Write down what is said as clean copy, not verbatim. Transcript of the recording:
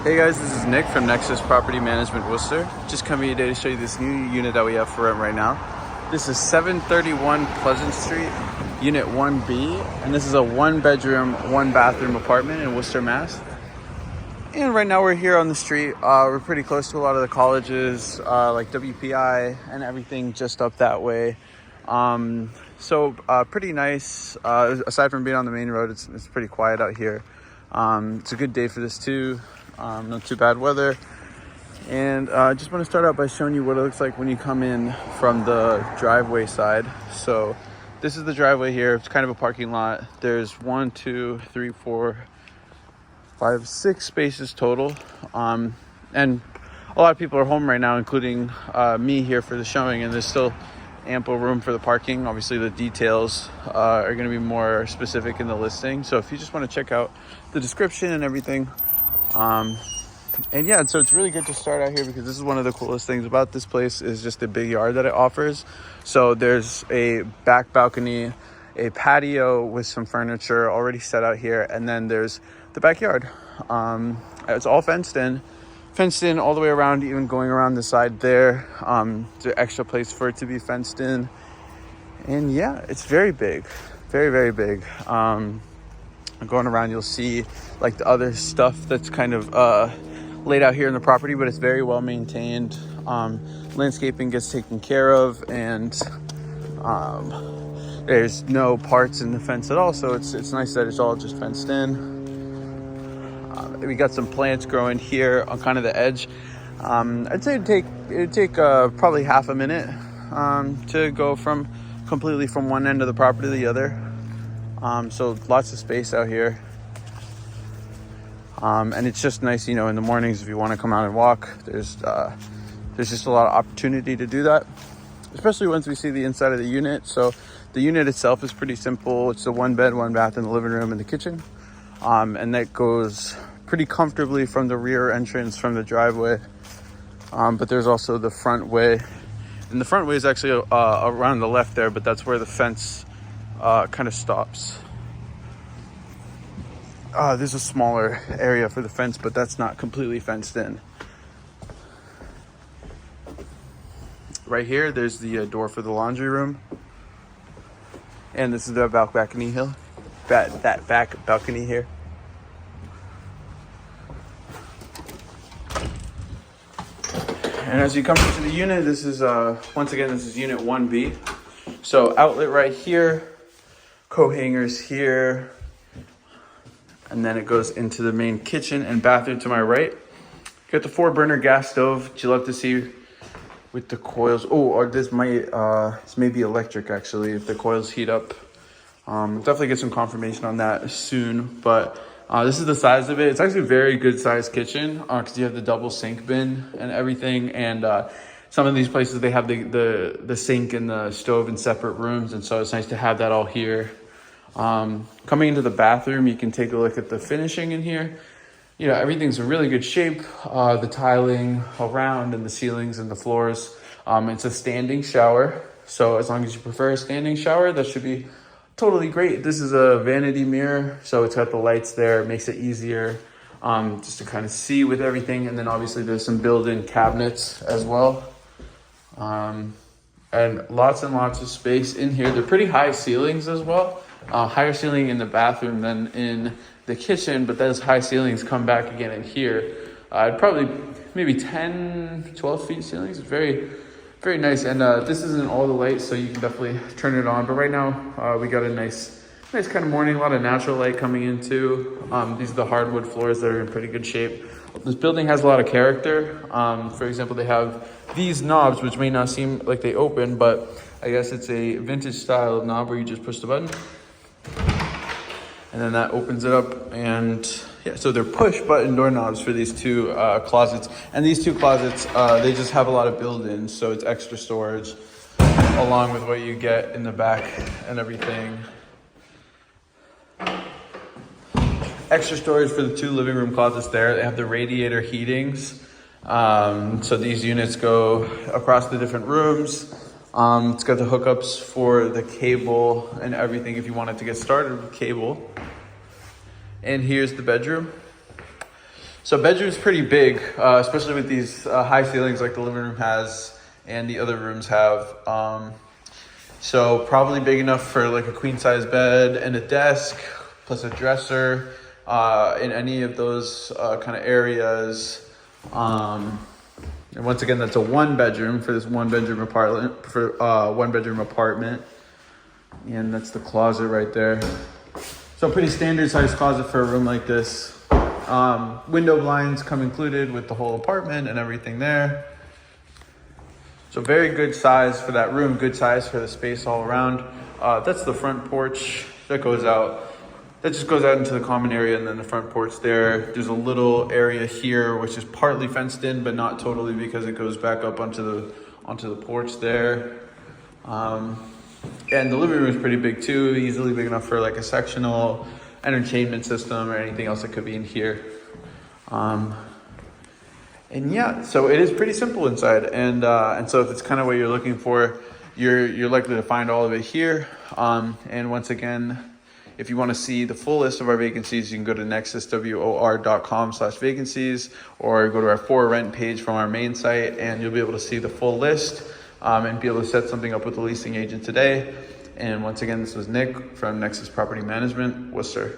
Hey guys, this is Nick from Nexus Property Management Worcester. Just coming today to show you this new unit that we have for rent right now. This is 731 Pleasant Street, Unit 1B, and this is a 1-bedroom, 1-bathroom apartment in Worcester, Mass. And right now we're here on the street. We're pretty close to a lot of the colleges, like WPI and everything just up that way. Pretty nice. Aside from being on the main road, it's pretty quiet out here. It's a good day for this too. Not too bad weather. And I just want to start out by showing you what it looks like when you come in from the driveway side. So this is the driveway here. It's kind of a parking lot. There's 1, 2, 3, 4, 5, 6 spaces total. And a lot of people are home right now, including me here for the showing, and there's still ample room for the parking. Obviously the details are going to be more specific in the listing. So if you just want to check out the description and everything, so it's really good to start out here because this is one of the coolest things about this place is just the big yard that it offers. So there's a back balcony, a patio with some furniture already set out here, and then there's the backyard. It's all fenced in all the way around, even going around the side there. There's an extra place for it to be fenced in, and yeah, it's very big, very, very big. Going around, you'll see like the other stuff that's kind of laid out here in the property, but it's very well maintained. Landscaping gets taken care of, and there's no parts in the fence at all, so it's nice that it's all just fenced in. We got some plants growing here on kind of the edge. I'd say it'd take probably half a minute to go completely from one end of the property to the other. So lots of space out here. And it's just nice, in the mornings if you want to come out and walk, there's just a lot of opportunity to do that, especially once we see the inside of the unit. So the unit itself is pretty simple. It's a 1-bed, 1-bath in the living room and the kitchen. And that goes pretty comfortably from the rear entrance from the driveway. But there's also the front way. And the front way is actually around the left there, but that's where the fence kind of stops. There's a smaller area for the fence, but that's not completely fenced in. Right here, there's the door for the laundry room. And this is the back balcony here. That back balcony here. And as you come into the unit, this is unit 1B. So outlet right here, coat hangers here, and then it goes into the main kitchen and bathroom to my right. Got the 4-burner gas stove, which you love to see with the coils. This may be electric actually if the coils heat up. Definitely get some confirmation on that soon, but this is the size of it. It's actually a very good sized kitchen because you have the double sink bin and everything. And some of these places, they have the sink and the stove in separate rooms. And so it's nice to have that all here. Coming into the bathroom, you can take a look at the finishing in here. Everything's in really good shape. The tiling around and the ceilings and the floors. It's a standing shower. So as long as you prefer a standing shower, that should be totally great. This is a vanity mirror, so it's got the lights there. It makes it easier just to kind of see with everything. And then obviously there's some built-in cabinets as well. And lots and lots of space in here. They're pretty high ceilings as well. Higher ceiling in the bathroom than in the kitchen, but those high ceilings come back again in here. Probably maybe 10, 12 feet ceilings. It's very, very nice. And this isn't all the light, so you can definitely turn it on. But right now we got a nice kind of morning, a lot of natural light coming in too. These are the hardwood floors that are in pretty good shape. This building has a lot of character. For example, they have these knobs, which may not seem like they open, but I guess it's a vintage style knob where you just push the button. And then that opens it up, and yeah, so they're push button doorknobs for these two closets. And these two closets, they just have a lot of build-ins, so it's extra storage along with what you get in the back and everything. Extra storage for the 2 living room closets there. They have the radiator heatings. So these units go across the different rooms. It's got the hookups for the cable and everything if you wanted to get started with cable. And here's the bedroom. So bedroom's pretty big, especially with these high ceilings like the living room has and the other rooms have. So probably big enough for like a queen size bed and a desk plus a dresser in any of those kind of areas. And once again, that's a 1 bedroom for this 1 bedroom apartment And that's the closet right there. So pretty standard size closet for a room like this. Window blinds come included with the whole apartment and everything there. So very good size for that room, good size for the space all around. That's the front porch that goes out. That just goes out into the common area, and then the front porch there. There's a little area here which is partly fenced in, but not totally, because it goes back up onto the porch there. And the living room is pretty big too, easily big enough for like a sectional entertainment system or anything else that could be in here. And yeah, so it is pretty simple inside, and so if it's kind of what you're looking for, you're likely to find all of it here. And once again, if you want to see the full list of our vacancies, you can go to nexus.wor.com/vacancies, or go to our for rent page from our main site, and you'll be able to see the full list and be able to set something up with the leasing agent today. And once again, this was Nick from Nexus Property Management, Worcester.